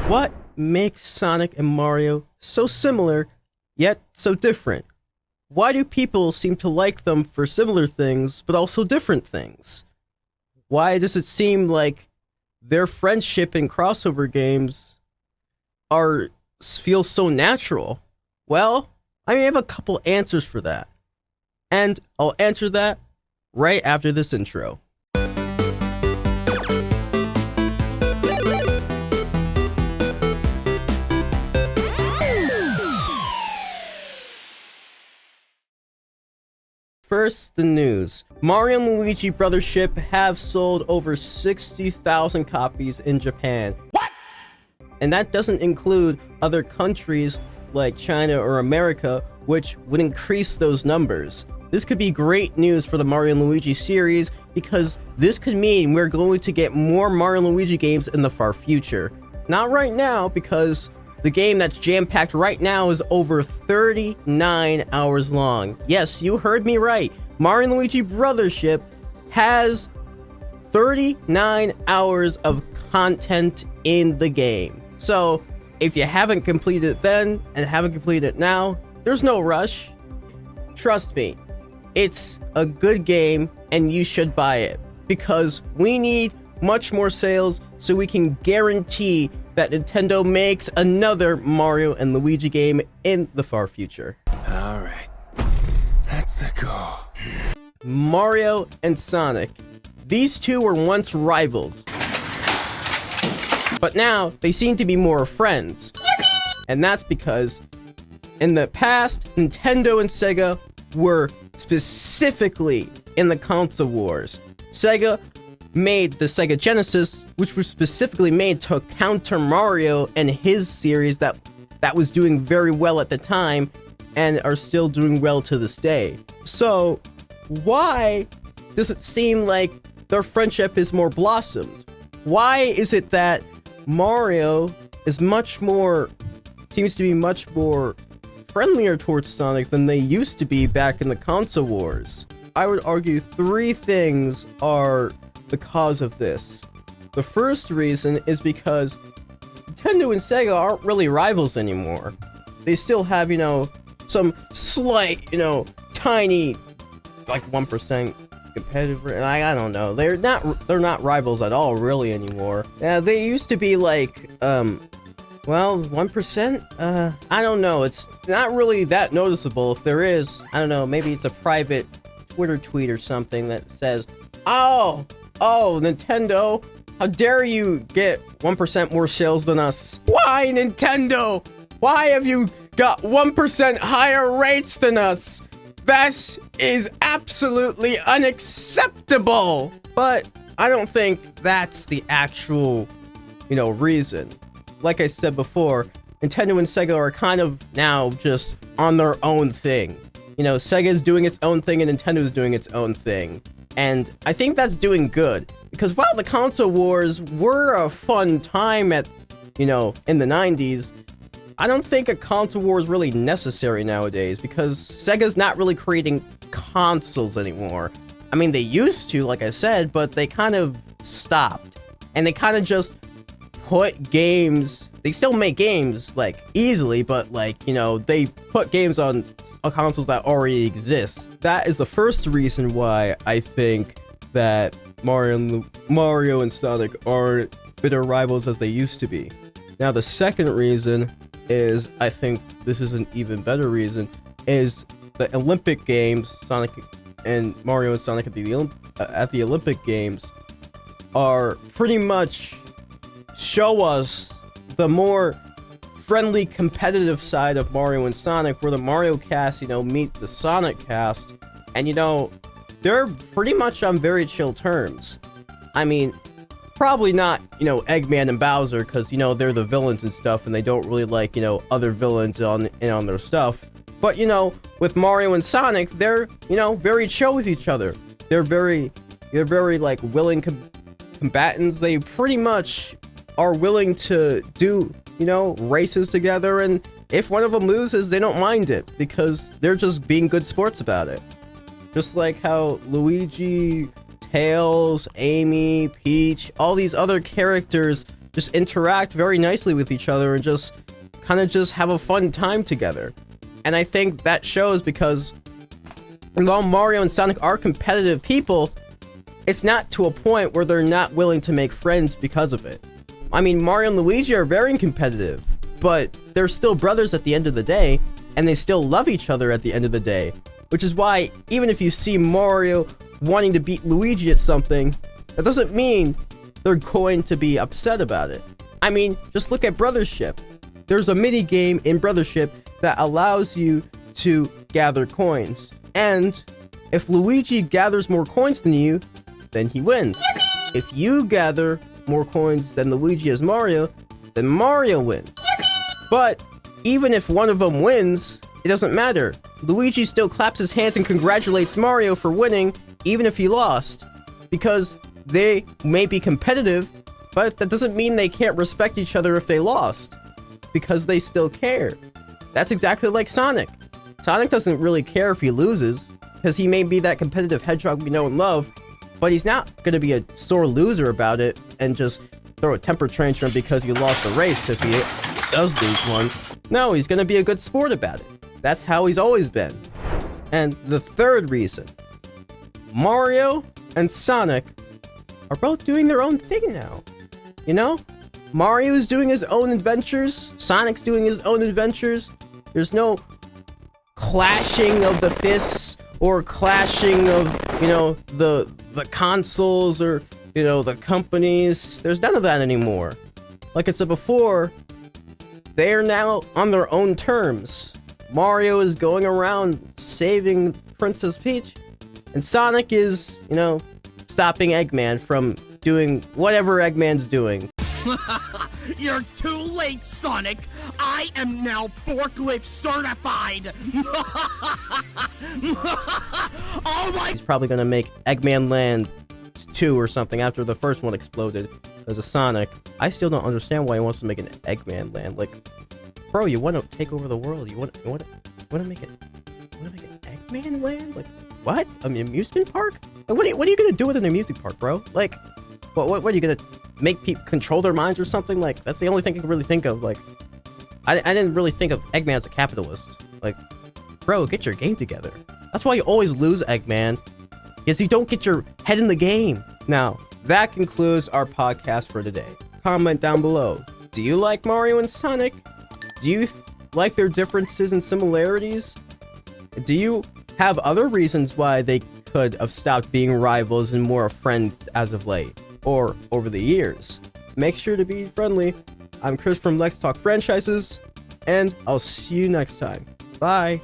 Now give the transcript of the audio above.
What makes Sonic and Mario so similar, yet so different? Why do people seem to like them for similar things, but also different things? Why does it seem like their friendship in crossover games feel so natural? Well, I have a couple answers for that. And I'll answer that right after this intro. First, the news. Mario and Luigi Brothership have sold over 60,000 copies in Japan. What? And that doesn't include other countries like China or America, which would increase those numbers. This could be great news for the Mario and Luigi series because this could mean we're going to get more Mario and Luigi games in the far future. Not right now, because the game that's jam-packed right now is over 39 hours long. Yes, you heard me right. Mario and Luigi Brothership has 39 hours of content in the game. So, if you haven't completed it then and haven't completed it now, there's no rush. Trust me, it's a good game and you should buy it because we need much more sales so we can guarantee that Nintendo makes another Mario and Luigi game in the far future. All right, that's the goal. Mario and Sonic. These two were once rivals, but now they seem to be more friends. And that's because in the past, Nintendo and Sega were specifically in the console wars. Sega made the Sega Genesis, which was specifically made to counter Mario and his series that was doing very well at the time and are still doing well to this day. So why does it seem like their friendship is more blossomed? Why is it that Mario is seems to be much more friendlier towards Sonic than they used to be back in the console wars? I would argue three things are the cause of this. The first reason is because Nintendo and Sega aren't really rivals anymore. They still have, some slight, tiny, like 1% competitive. I don't know. They're not rivals at all, really, anymore. Yeah, they used to be like, 1%? I don't know. It's not really that noticeable. If there is, I don't know, maybe it's a private Twitter tweet or something that says, Oh, Nintendo, how dare you get 1% more sales than us? Why, Nintendo? Why have you got 1% higher rates than us? This is absolutely unacceptable. But I don't think that's the actual, reason. Like I said before, Nintendo and Sega are kind of now just on their own thing. Sega's doing its own thing and Nintendo's doing its own thing. And I think that's doing good. Because while the console wars were a fun time in the 90s, I don't think a console war is really necessary nowadays because Sega's not really creating consoles anymore. They used to, like I said, but they kind of stopped. And they kind of just put games, they still make games, easily, but, they put games on consoles that already exist. That is the first reason why I think that Mario and Sonic aren't bitter rivals as they used to be. Now, the second reason is, I think this is an even better reason, is the Olympic Games, Mario and Sonic at the Olympic Games are pretty much show us the more friendly, competitive side of Mario and Sonic, where the Mario cast, meet the Sonic cast, and, they're pretty much on very chill terms. Probably not, Eggman and Bowser, because, they're the villains and stuff, and they don't really like, other villains on their stuff. But, with Mario and Sonic, they're, very chill with each other. They're very, willing combatants. They pretty much are willing to do, races together, and if one of them loses, they don't mind it, because they're just being good sports about it. Just like how Luigi, Tails, Amy, Peach, all these other characters just interact very nicely with each other and just kind of just have a fun time together. And I think that shows because while Mario and Sonic are competitive people, it's not to a point where they're not willing to make friends because of it. I mean, Mario and Luigi are very competitive, but they're still brothers at the end of the day, and they still love each other at the end of the day. Which is why, even if you see Mario wanting to beat Luigi at something, that doesn't mean they're going to be upset about it. I mean, just look at Brothership. There's a mini game in Brothership that allows you to gather coins. And if Luigi gathers more coins than you, then he wins. Yippee! If you gather more coins than Luigi as Mario, then Mario wins. Yippee! But even if one of them wins, it doesn't matter. Luigi still claps his hands and congratulates Mario for winning, even if he lost. Because they may be competitive, but that doesn't mean they can't respect each other if they lost. Because they still care. That's exactly like Sonic. Sonic doesn't really care if he loses, because he may be that competitive hedgehog we know and love, but he's not going to be a sore loser about it and just throw a temper tantrum because he lost the race if he does lose one. No, he's going to be a good sport about it. That's how he's always been. And the third reason, Mario and Sonic are both doing their own thing now. You know? Mario's doing his own adventures, Sonic's doing his own adventures. There's no clashing of the fists or clashing of, you know, the consoles or, you know, the companies. There's none of that anymore. Like I said before, they are now on their own terms. Mario is going around saving Princess Peach, and Sonic is, you know, stopping Eggman from doing whatever Eggman's doing. You're too late, Sonic! I am now forklift certified! Oh my— He's probably gonna make Eggman Land 2 or something after the first one exploded as a Sonic. I still don't understand why he wants to make an Eggman Land. Like, bro, you want to take over the world? You want to make it? You want to make an Eggman Land? Like, what? I mean, amusement park? Like, what are you gonna do with an amusement park, bro? Like, what are you gonna make people control their minds or something? Like, that's the only thing I can really think of. Like, I didn't really think of Eggman as a capitalist. Like, bro, get your game together. That's why you always lose, Eggman, is you don't get your head in the game. Now, that concludes our podcast for today. Comment down below. Do you like Mario and Sonic? Do you like their differences and similarities? Do you have other reasons why they could have stopped being rivals and more friends as of late, or over the years? Make sure to be friendly. I'm Chris from Let's Talk Franchises, and I'll see you next time. Bye.